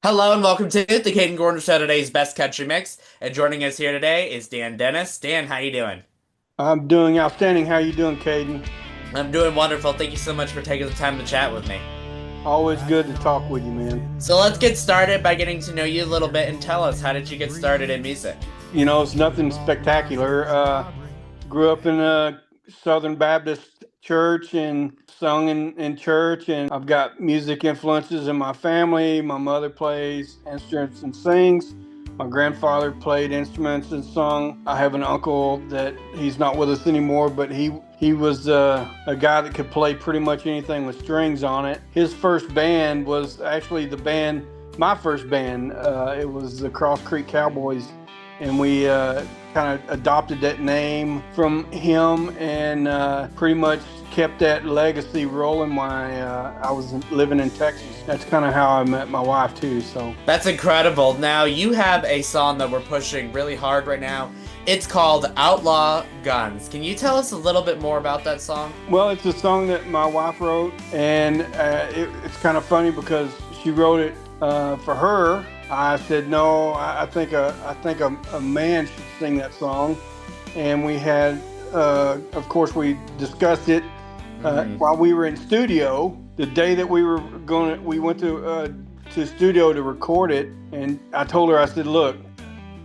Hello and welcome to the Kayden Gordon Show, today's best country mix. And joining us here today is Dan Dennis. Dan, how you doing? I'm doing outstanding. How you doing, Kayden? I'm doing wonderful. Thank you so much for taking the time to chat with me. Always good to talk with you, man. So let's get started by getting to know you a little bit and tell us, how did you get started in music? It's nothing spectacular. Grew up in a Southern Baptist church and sung in church, and I've got music influences in my family. My mother plays instruments and sings. My grandfather played instruments and sung. I have an uncle that he's not with us anymore, but he was a guy that could play pretty much anything with strings on it. His first band was actually my first band. It was the Cross Creek Cowboys, and we kind of adopted that name from him and pretty much kept that legacy rolling when I was living in Texas. That's kind of how I met my wife too. So That's incredible. Now, you have a song that we're pushing really hard right now. It's called Outlaw Guns. Can you tell us a little bit more about that song? well, it's a song that my wife wrote, and it's kind of funny because she wrote it for her. I said no. I think a man should sing that song, and we had, of course, we discussed it while we were in studio. The day that we went to studio to record it, and I told her, I said, look,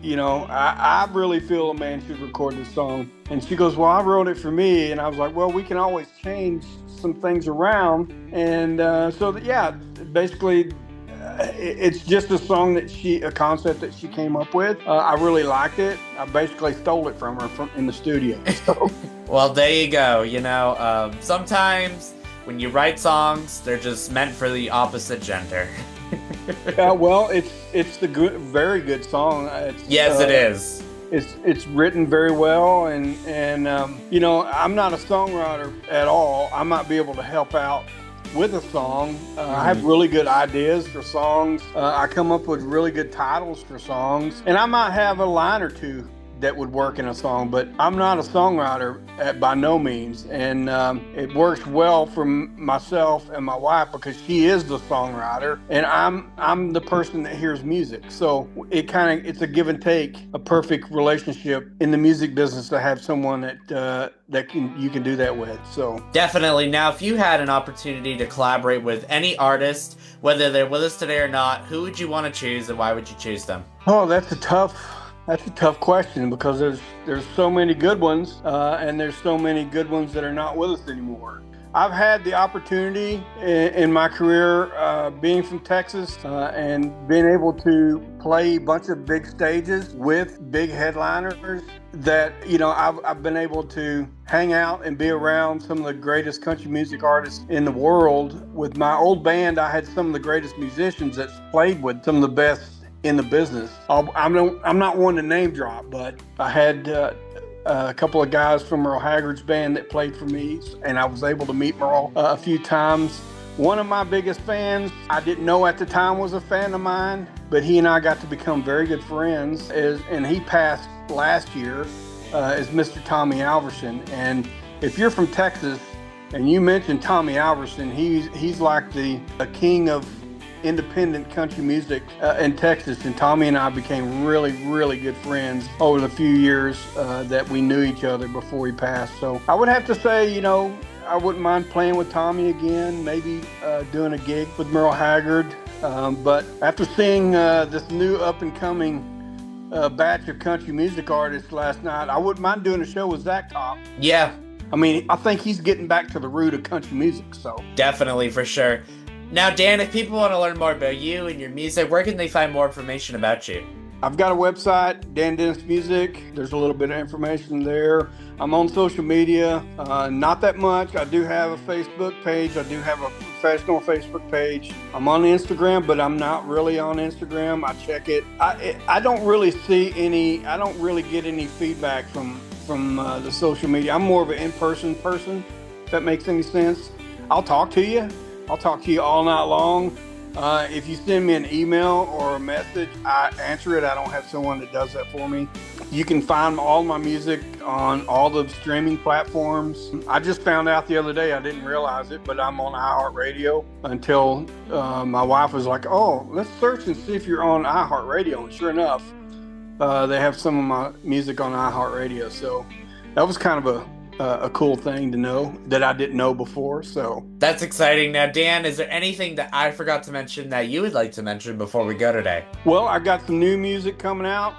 I really feel a man should record this song. And she goes, well, I wrote it for me. And I was like, well, we can always change some things around. And basically, it's just a concept that she came up with. I really liked it. I basically stole it from her in the studio. So. Well, there you go. Sometimes when you write songs, they're just meant for the opposite gender. Well, it's the very good song. Yes, it is. It's written very well, and I'm not a songwriter at all. I might be able to help out with a song. I have really good ideas for songs. I come up with really good titles for songs, and I might have a line or two that would work in a song, but I'm not a songwriter by no means. And it works well for myself and my wife because she is the songwriter and I'm the person that hears music. So it's a give and take, a perfect relationship in the music business to have someone that you can do that with. So Definitely. Now, if you had an opportunity to collaborate with any artist, whether they're with us today or not, who would you want to choose and why would you choose them? Oh, that's a tough question because there's so many good ones, and there's so many good ones that are not with us anymore. I've had the opportunity in my career, being from Texas, and being able to play a bunch of big stages with big headliners that, I've been able to hang out and be around some of the greatest country music artists in the world. With my old band, I had some of the greatest musicians that played with some of the best in the business. I'm not one to name drop, but I had a couple of guys from Merle Haggard's band that played for me, and I was able to meet Merle a few times. One of my biggest fans, I didn't know at the time was a fan of mine, but he and I got to become very good friends, and he passed last year, is Mr. Tommy Alverson. And if you're from Texas and you mention Tommy Alverson, he's like the king of independent country music in Texas, and Tommy and I became really, really good friends over the few years that we knew each other before he passed. So I would have to say, I wouldn't mind playing with Tommy again, maybe doing a gig with Merle Haggard. But after seeing this new up-and-coming batch of country music artists last night, I wouldn't mind doing a show with Zach Top. Yeah. I mean, I think he's getting back to the root of country music, so. Definitely, for sure. Now, Dan, if people want to learn more about you and your music, where can they find more information about you? I've got a website, Dan Dennis Music. There's a little bit of information there. I'm on social media, not that much. I do have a Facebook page. I do have a professional Facebook page. I'm on Instagram, but I'm not really on Instagram. I check it. I don't really get any feedback from the social media. I'm more of an in-person person, if that makes any sense. I'll talk to you all night long. If you send me an email or a message, I answer it. I don't have someone that does that for me. You can find all my music on all the streaming platforms. I just found out the other day, I didn't realize it, but I'm on iHeartRadio until my wife was like, oh, let's search and see if you're on iHeartRadio. And sure enough, they have some of my music on iHeartRadio. So that was kind of a cool thing to know that I didn't know before. So that's exciting. Now, Dan, is there anything that I forgot to mention that you would like to mention before we go today? Well, I got some new music coming out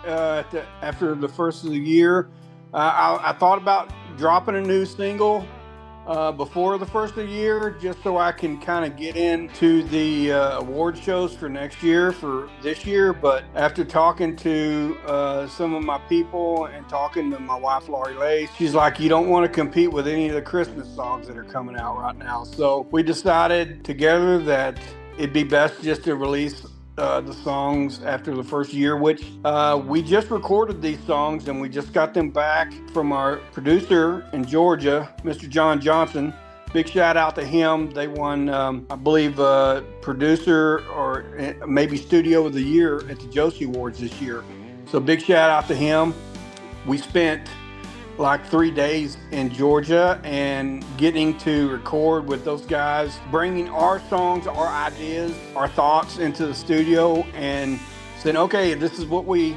after the first of the year. I thought about dropping a new single before the first of the year, just so I can kind of get into the award shows for next year, for this year. But after talking to some of my people and talking to my wife, Laurie Lace, she's like, you don't want to compete with any of the Christmas songs that are coming out right now. So we decided together that it'd be best just to release the songs after the first year, which we just recorded these songs and we just got them back from our producer in Georgia, Mr. John Johnson. Big shout out to him. They won, I believe, producer or maybe studio of the year at the Josie Awards this year. So big shout out to him. We spent like 3 days in Georgia and getting to record with those guys, bringing our songs, our ideas, our thoughts into the studio and saying, okay, this is what we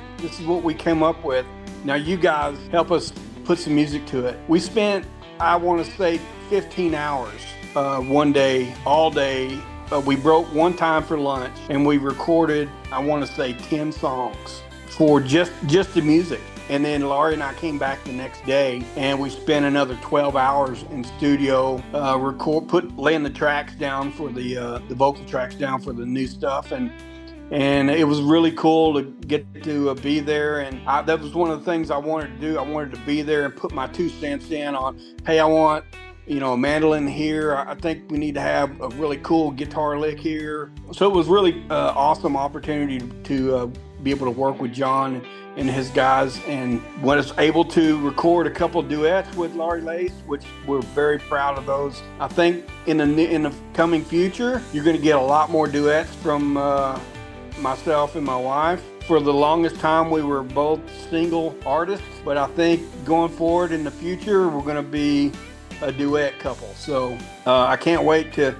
came up with. Now you guys help us put some music to it. We spent, I want to say, 15 hours one day, all day. We broke one time for lunch and we recorded, I want to say, 10 songs for just the music. And then Laurie and I came back the next day and we spent another 12 hours in studio, laying the tracks down for the vocal tracks down for the new stuff. And it was really cool to get to be there. And that was one of the things I wanted to do. I wanted to be there and put my 2 cents in on, hey, I want, a mandolin here. I think we need to have a really cool guitar lick here. So it was really awesome opportunity to be able to work with John and his guys, and was able to record a couple of duets with Laurie Lace, which we're very proud of those. I think in the coming future, you're going to get a lot more duets from myself and my wife. For the longest time, we were both single artists, but I think going forward in the future, we're going to be a duet couple. So I can't wait to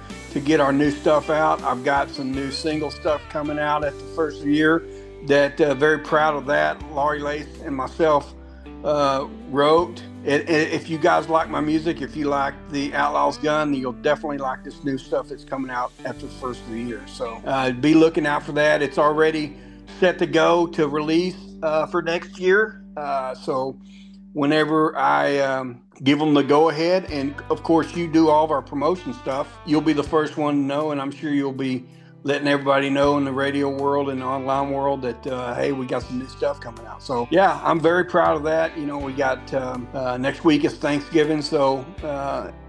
get our new stuff out. I've got some new single stuff coming out at the first of the year that very proud of that. Laurie Lace and myself wrote. If you guys like my music, if you like the Outlaws Gun, you'll definitely like this new stuff that's coming out after the first of the year. So be looking out for that. It's already set to go to release for next year. So whenever I give them the go ahead, and of course you do all of our promotion stuff, you'll be the first one to know, and I'm sure you'll be letting everybody know in the radio world and the online world that, hey, we got some new stuff coming out. So, yeah, I'm very proud of that. We got next week is Thanksgiving, so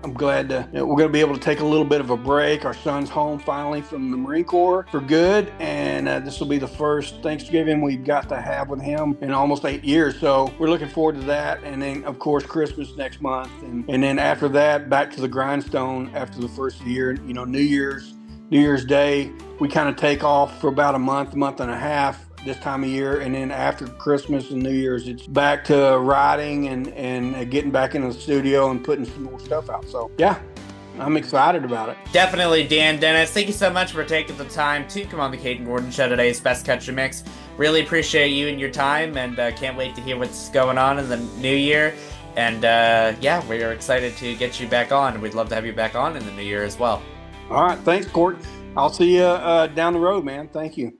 I'm glad we're going to be able to take a little bit of a break. Our son's home finally from the Marine Corps for good, and this will be the first Thanksgiving we've got to have with him in almost 8 years. So we're looking forward to that. And then, of course, Christmas next month. And then after that, back to the grindstone after the first of the year. New Year's Day, we kind of take off for about a month and a half this time of year. And then after Christmas and New Year's, it's back to writing and getting back into the studio and putting some more stuff out. So, yeah, I'm excited about it. Definitely, Dan. Dennis, thank you so much for taking the time to come on the Kayden Gordon Show today's Best Country Mix. Really appreciate you and your time, and can't wait to hear what's going on in the new year. And, we're excited to get you back on. We'd love to have you back on in the new year as well. All right. Thanks, Court. I'll see you down the road, man. Thank you.